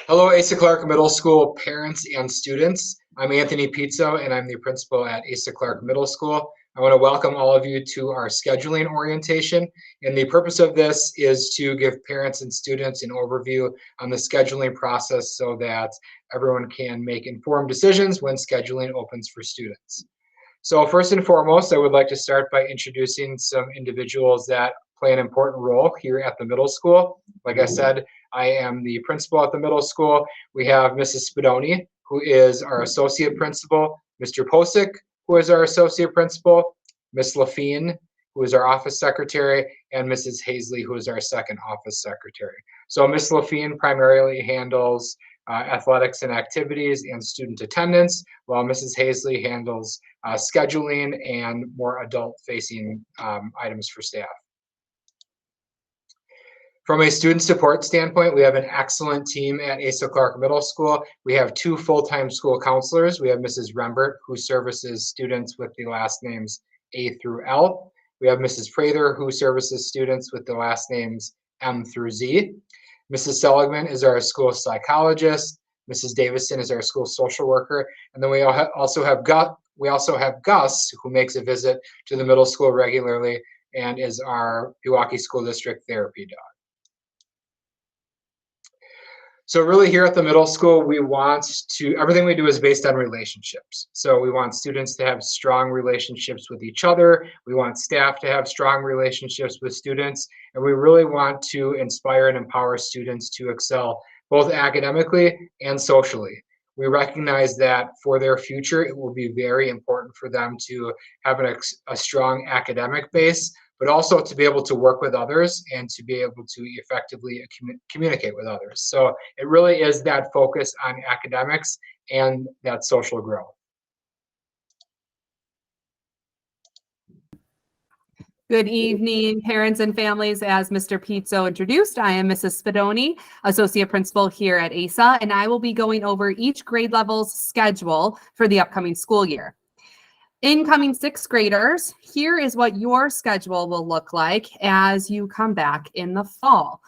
Hello, Asa Clark Middle School parents and students. I'm Anthony Pizzo, and I'm the principal at Asa Clark Middle School. I want to welcome all of you to our scheduling orientation. And the purpose of this is to give parents and students an overview on the scheduling process so that everyone can make informed decisions when scheduling opens for students. So first and foremost, I would like to start by introducing some individuals that play an important role here at the middle school. Like I said, I am the principal at the middle school. We have Mrs. Spadoni, who is our associate principal, Mr. Posick, who is our associate principal, Ms. Lafine, who is our office secretary, and Mrs. Hazley, who is our second office secretary. So Ms. Lafine primarily handles athletics and activities and student attendance, while Mrs. Hazley handles scheduling and more adult-facing items for staff. From a student support standpoint, we have an excellent team at Asa Clark Middle School. We have two full-time school counselors. We have Mrs. Rembert, who services students with the last names A through L. We have Mrs. Prather, who services students with the last names M through Z. Mrs. Seligman is our school psychologist. Mrs. Davison is our school social worker. And then we also have Gus, who makes a visit to the middle school regularly and is our Pewaukee School District therapy dog. So really here at the middle school, everything we do is based on relationships. So we want students to have strong relationships with each other. We want staff to have strong relationships with students. And we really want to inspire and empower students to excel both academically and socially. We recognize that for their future, it will be very important for them to have a strong academic base, but also to be able to work with others and to be able to effectively communicate with others. So it really is that focus on academics and that social growth. Good evening, parents and families. As Mr. Pizzo introduced, I am Mrs. Spadoni, Associate Principal here at ASA, and I will be going over each grade level's schedule for the upcoming school year. Incoming sixth graders, here is what your schedule will look like as you come back in the fall.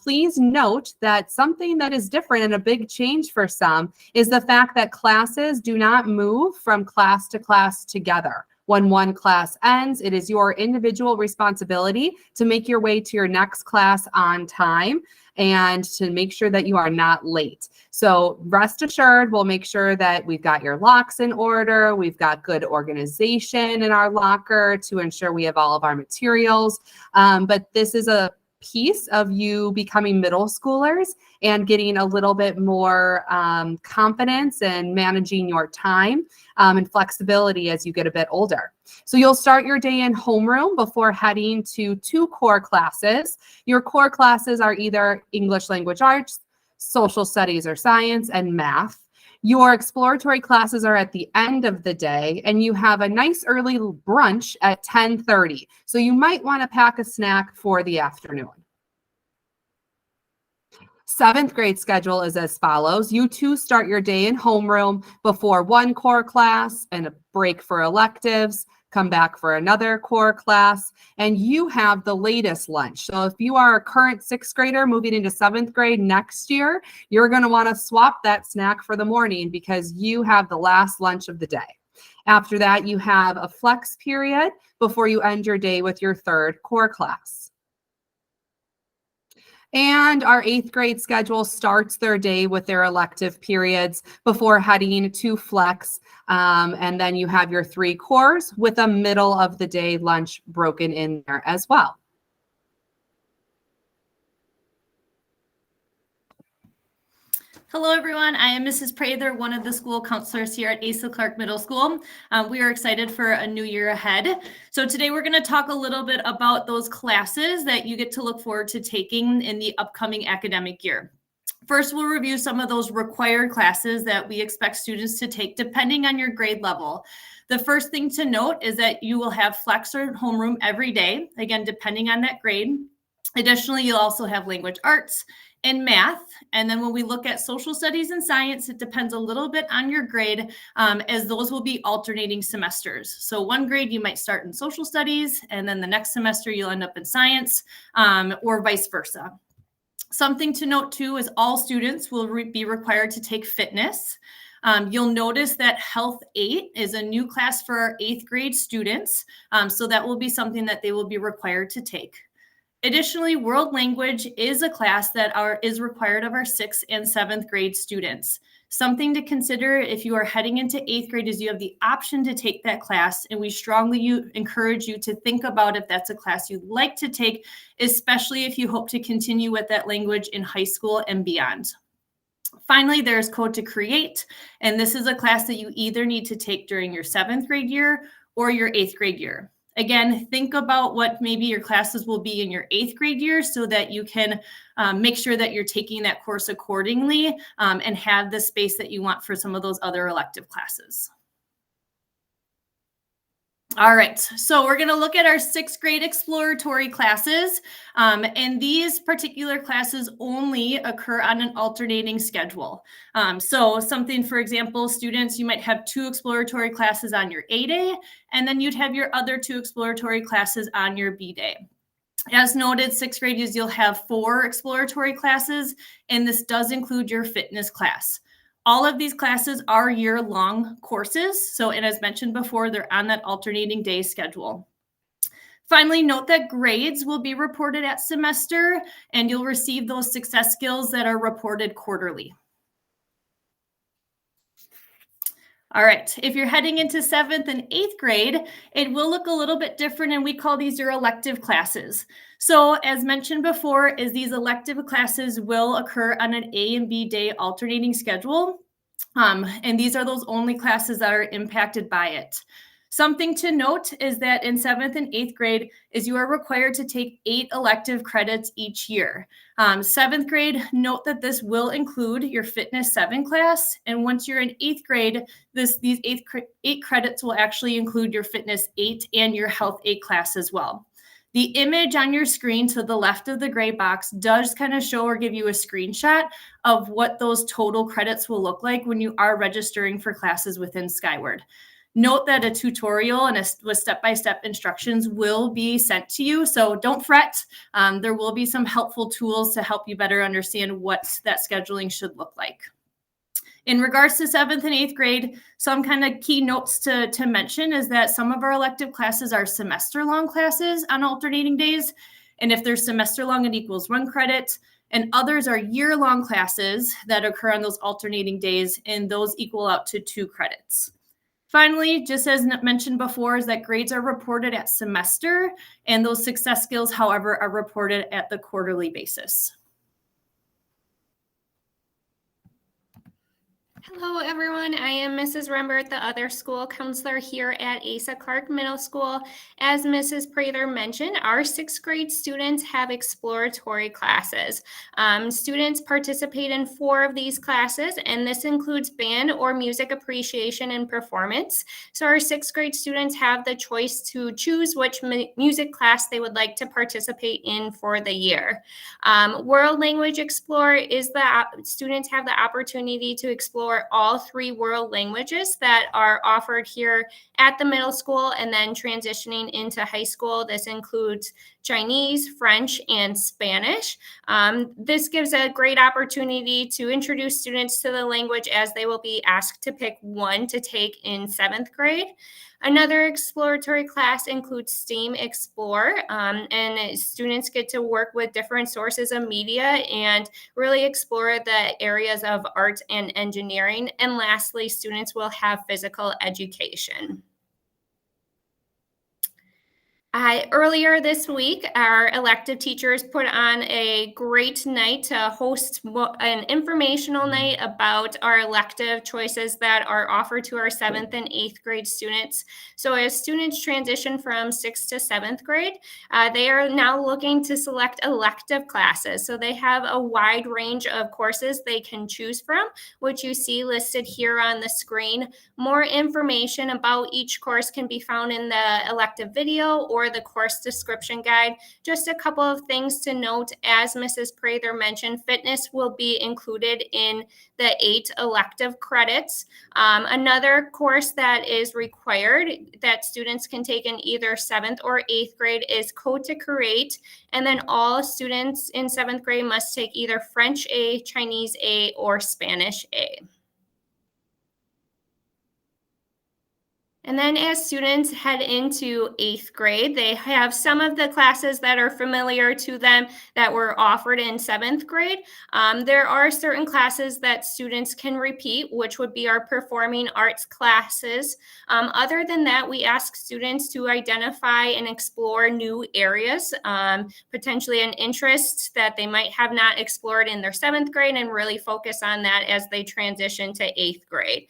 Please note that something that is different and a big change for some is the fact that classes do not move from class to class together. When one class ends, it is your individual responsibility to make your way to your next class on time and to make sure that you are not late. So rest assured, we'll make sure that we've got your locks in order. We've got good organization in our locker to ensure we have all of our materials. But this is a piece of you becoming middle schoolers and getting a little bit more confidence and managing your time and flexibility as you get a bit older. So you'll start your day in homeroom before heading to two core classes. Your core classes are either English language arts, social studies or science, and math. Your exploratory classes are at the end of the day, and you have a nice early brunch at 10:30. So you might want to pack a snack for the afternoon. Seventh grade schedule is as follows. You too start your day in homeroom before one core class and a break for electives, come back for another core class, and you have the latest lunch. So if you are a current sixth grader moving into seventh grade next year, you're going to want to swap that snack for the morning because you have the last lunch of the day. After that, you have a flex period before you end your day with your third core class. And our eighth grade schedule starts their day with their elective periods before heading to flex. And then you have your three cores with a middle of the day lunch broken in there as well. Hello, everyone. I am Mrs. Prather, one of the school counselors here at Asa Clark Middle School. We are excited for a new year ahead. So today we're going to talk a little bit about those classes that you get to look forward to taking in the upcoming academic year. First, we'll review some of those required classes that we expect students to take depending on your grade level. The first thing to note is that you will have flex or homeroom every day, again, depending on that grade. Additionally, you'll also have language arts and math. And then when we look at social studies and science, it depends a little bit on your grade, as those will be alternating semesters. So one grade you might start in social studies, and then the next semester you'll end up in science, or vice versa. Something to note too is all students will be required to take fitness. You'll notice that Health 8 is a new class for our 8th grade students. So that will be something that they will be required to take. Additionally, world language is a class that is required of our 6th and 7th grade students. Something to consider if you are heading into 8th grade is you have the option to take that class, and we strongly encourage you to think about if that's a class you'd like to take, especially if you hope to continue with that language in high school and beyond. Finally, there's Code to Create, and this is a class that you either need to take during your 7th grade year or your 8th grade year. Again, think about what maybe your classes will be in your 8th grade year so that you can make sure that you're taking that course accordingly and have the space that you want for some of those other elective classes. All right, so we're going to look at our 6th grade exploratory classes, and these particular classes only occur on an alternating schedule. So something, for example, students, you might have 2 exploratory classes on your A day, and then you'd have your other 2 exploratory classes on your B day. As noted, 6th grade you'll have 4 exploratory classes, and this does include your fitness class. All of these classes are year-long courses. So, and as mentioned before, they're on that alternating day schedule. Finally, note that grades will be reported at semester, and you'll receive those success skills that are reported quarterly. All right, if you're heading into 7th and 8th grade, it will look a little bit different, and we call these your elective classes. So as mentioned before, is these elective classes will occur on an A and B day alternating schedule. And these are those only classes that are impacted by it. Something to note is that in 7th and 8th grade is you are required to take 8 elective credits each year. 7th grade, note that this will include your Fitness 7 class. And once you're in 8th grade, these 8 credits will actually include your Fitness 8 and your Health 8 class as well. The image on your screen to the left of the gray box does kind of show or give you a screenshot of what those total credits will look like when you are registering for classes within Skyward. Note that a tutorial and with step-by-step instructions will be sent to you, so don't fret. There will be some helpful tools to help you better understand what that scheduling should look like. In regards to 7th and 8th grade, some kind of key notes to mention is that some of our elective classes are semester-long classes on alternating days. And if they're semester-long, it equals 1 credit. And others are year-long classes that occur on those alternating days, and those equal out to 2 credits. Finally, just as mentioned before, is that grades are reported at semester, and those success skills, however, are reported at the quarterly basis. Hello, everyone. I am Mrs. Rembert, the other school counselor here at Asa Clark Middle School. As Mrs. Prather mentioned, our 6th grade students have exploratory classes. Students participate in 4 of these classes, and this includes band or music appreciation and performance. So our 6th grade students have the choice to choose which music class they would like to participate in for the year. World Language Explorer is students have the opportunity to explore all 3 world languages that are offered here at the middle school and then transitioning into high school. This includes Chinese, French, and Spanish. This gives a great opportunity to introduce students to the language as they will be asked to pick one to take in 7th grade. Another exploratory class includes STEAM Explore, and students get to work with different sources of media and really explore the areas of art and engineering. And lastly, students will have physical education. Earlier this week, our elective teachers put on a great night to host an informational night about our elective choices that are offered to our 7th and 8th grade students. So as students transition from 6th to 7th grade, they are now looking to select elective classes. So they have a wide range of courses they can choose from, which you see listed here on the screen. More information about each course can be found in the elective video or or the course description guide. Just a couple of things to note, as Mrs. Prather mentioned, fitness will be included in the 8 elective credits. Another course that is required that students can take in either 7th or 8th grade is Code to Create. And then all students in 7th grade must take either French A, Chinese A, or Spanish A. And then as students head into 8th grade, they have some of the classes that are familiar to them that were offered in 7th grade. There are certain classes that students can repeat, which would be our performing arts classes. Other than that, we ask students to identify and explore new areas, potentially an interest that they might have not explored in their 7th grade, and really focus on that as they transition to 8th grade.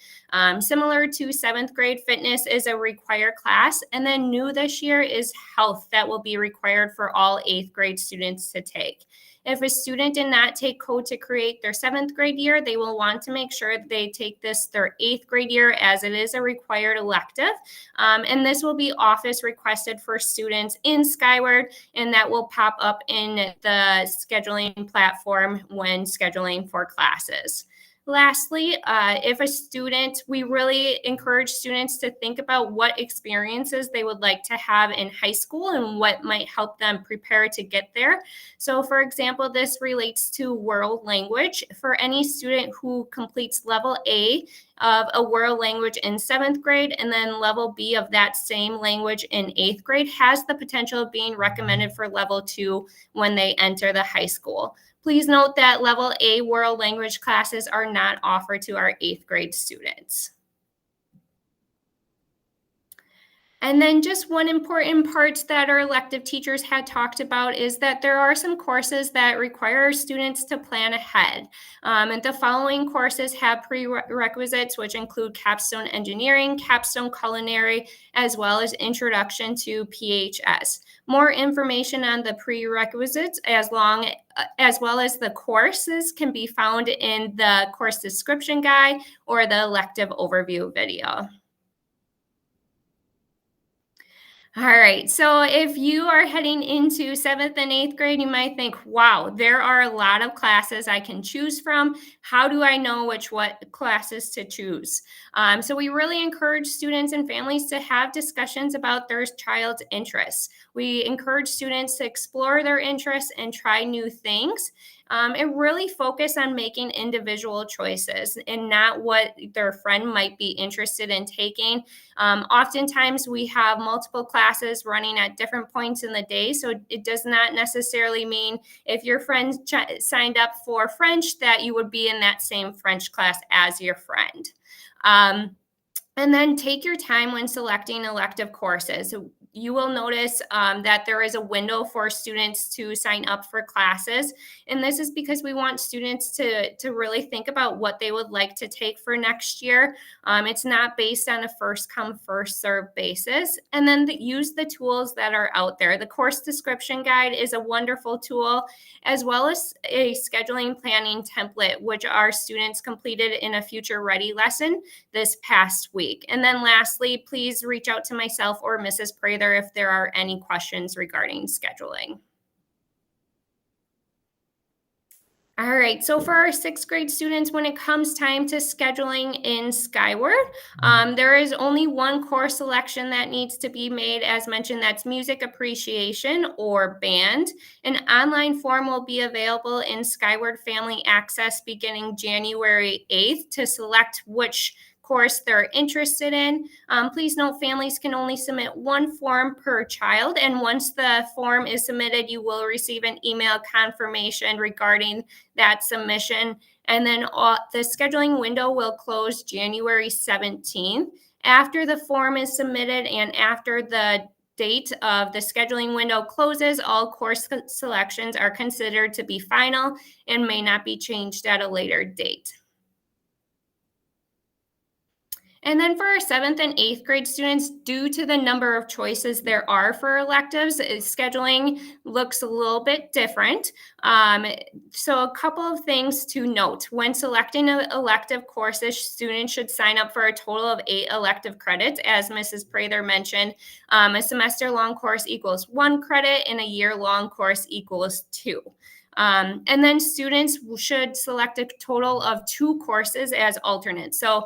Similar to 7th grade, fitness is a required class, and then new this year is health that will be required for all 8th grade students to take. If a student did not take Code to Create their 7th grade year, they will want to make sure they take this their 8th grade year, as it is a required elective. And this will be office requested for students in Skyward, and that will pop up in the scheduling platform when scheduling for classes. Lastly, if a student, we really encourage students to think about what experiences they would like to have in high school and what might help them prepare to get there. So for example, this relates to world language. For any student who completes level A of a world language in 7th grade and then level B of that same language in 8th grade, has the potential of being recommended for level 2 when they enter the high school. Please note that level A world language classes are not offered to our 8th grade students. And then just one important part that our elective teachers had talked about is that there are some courses that require students to plan ahead. And the following courses have prerequisites, which include Capstone Engineering, Capstone Culinary, as well as Introduction to PHS. More information on the prerequisites as well as the courses can be found in the course description guide or the elective overview video. All right, so if you are heading into 7th and 8th grade, you might think, wow, there are a lot of classes I can choose from. How do I know what classes to choose? So we really encourage students and families to have discussions about their child's interests. We encourage students to explore their interests and try new things. And really focus on making individual choices and not what their friend might be interested in taking. Oftentimes we have multiple classes running at different points in the day, so it does not necessarily mean if your friend signed up for French that you would be in that same French class as your friend. And then take your time when selecting elective courses. You will notice that there is a window for students to sign up for classes. And this is because we want students to really think about what they would like to take for next year. It's not based on a first come, first served basis. And then use the tools that are out there. The course description guide is a wonderful tool, as well as a scheduling planning template, which our students completed in a Future Ready lesson this past week. And then lastly, please reach out to myself or Mrs. Prather if there are any questions regarding scheduling. All right, so for our 6th grade students, when it comes time to scheduling in Skyward, there is only one course selection that needs to be made. As mentioned, that's music appreciation or band. An online form will be available in Skyward Family Access beginning January 8th to select which course they're interested in. Please note families can only submit one form per child, and once the form is submitted, you will receive an email confirmation regarding that submission. And then the scheduling window will close January 17th. After the form is submitted and after the date of the scheduling window closes, all course selections are considered to be final and may not be changed at a later date. And then for our 7th and 8th grade students, due to the number of choices there are for electives, scheduling looks a little bit different. So a couple of things to note. When selecting elective courses, students should sign up for a total of 8 elective credits. As Mrs. Prather mentioned, a semester-long course equals 1 credit and a year-long course equals 2. And then students should select a total of 2 courses as alternates. So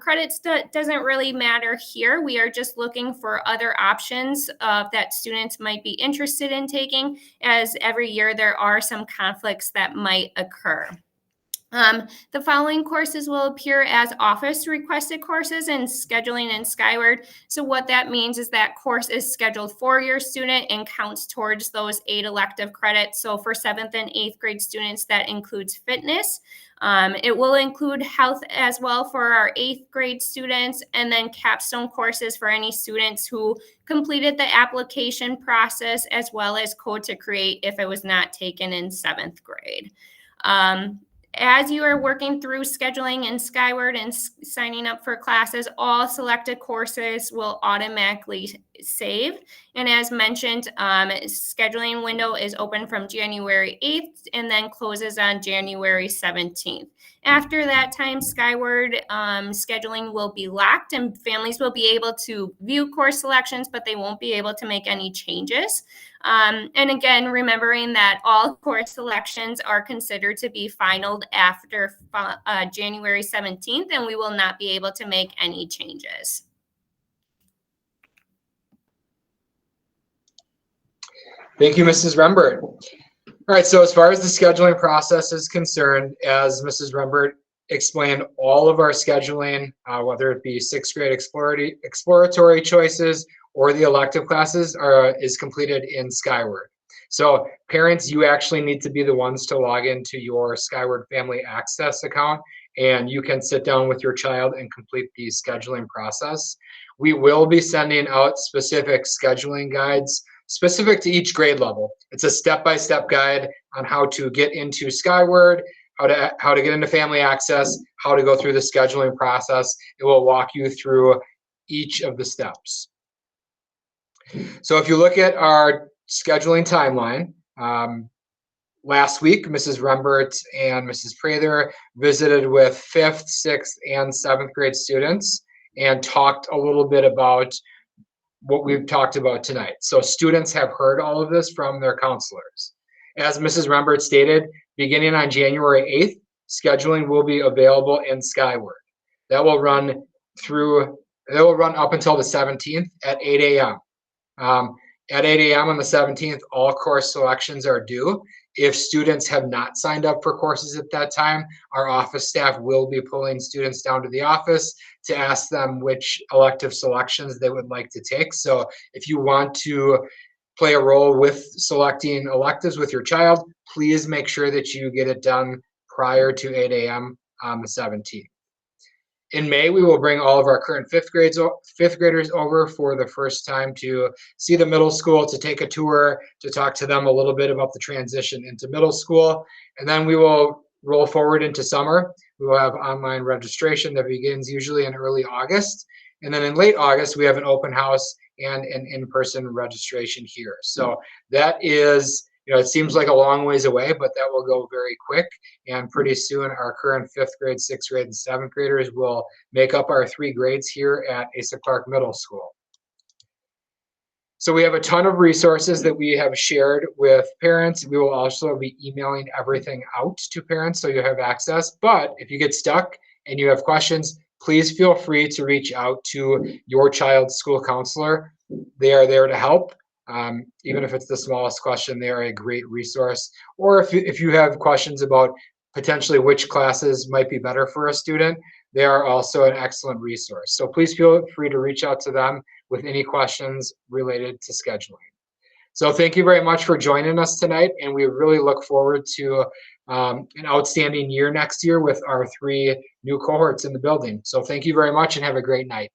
credits doesn't really matter here. We are just looking for other options that students might be interested in taking, as every year there are some conflicts that might occur. The following courses will appear as office requested courses in scheduling and Skyward. So what that means is that course is scheduled for your student and counts towards those 8 elective credits. So for 7th and 8th grade students, that includes fitness. It will include health as well for our 8th grade students, and then capstone courses for any students who completed the application process, as well as Code to Create if it was not taken in 7th grade. As you are working through scheduling in Skyward and signing up for classes, all selected courses will automatically save. And as mentioned, scheduling window is open from January 8th and then closes on January 17th. After that time, Skyward scheduling will be locked and families will be able to view course selections, but they won't be able to make any changes. And again, remembering that all course selections are considered to be finalized after January 17th, and we will not be able to make any changes. Thank you, Mrs. Rembert. All right, so as far as the scheduling process is concerned, as Mrs. Rembert explained, all of our scheduling, whether it be 6th grade exploratory choices or the elective classes, is completed in Skyward. So parents, you actually need to be the ones to log into your Skyward Family Access account, and you can sit down with your child and complete the scheduling process. We will be sending out specific scheduling guides specific to each grade level. It's a step-by-step guide on how to get into Skyward, how to get into Family Access, how to go through the scheduling process. It will walk you through each of the steps. So if you look at our scheduling timeline, last week, Mrs. Rembert and Mrs. Prather visited with 5th, 6th, and 7th grade students and talked a little bit about what we've talked about tonight. So students have heard all of this from their counselors. As Mrs. Rembert stated, beginning on January 8th, scheduling will be available in Skyward. That will run up until the 17th at 8 a.m. At 8 a.m. on the 17th, all course selections are due. If students have not signed up for courses at that time, our office staff will be pulling students down to the office to ask them which elective selections they would like to take. So if you want to play a role with selecting electives with your child, please make sure that you get it done prior to 8 a.m. on the 17th. In May, we will bring all of our current 5th graders over for the first time to see the middle school, to take a tour, to talk to them a little bit about the transition into middle school. And then we will roll forward into summer. We will have online registration that begins usually in early August. And then in late August, we have an open house and an in-person registration here. So that is, it seems like a long ways away, but that will go very quick. And pretty soon, our current 5th grade, 6th grade, and 7th graders will make up our 3 grades here at Asa Clark Middle School. So we have a ton of resources that we have shared with parents. We will also be emailing everything out to parents so you have access. But if you get stuck and you have questions, please feel free to reach out to your child's school counselor. They are there to help. Even if it's the smallest question, they are a great resource. Or if you have questions about potentially which classes might be better for a student, they are also an excellent resource. So please feel free to reach out to them with any questions related to scheduling. So thank you very much for joining us tonight, and we really look forward to an outstanding year next year with our 3 new cohorts in the building. So thank you very much and have a great night.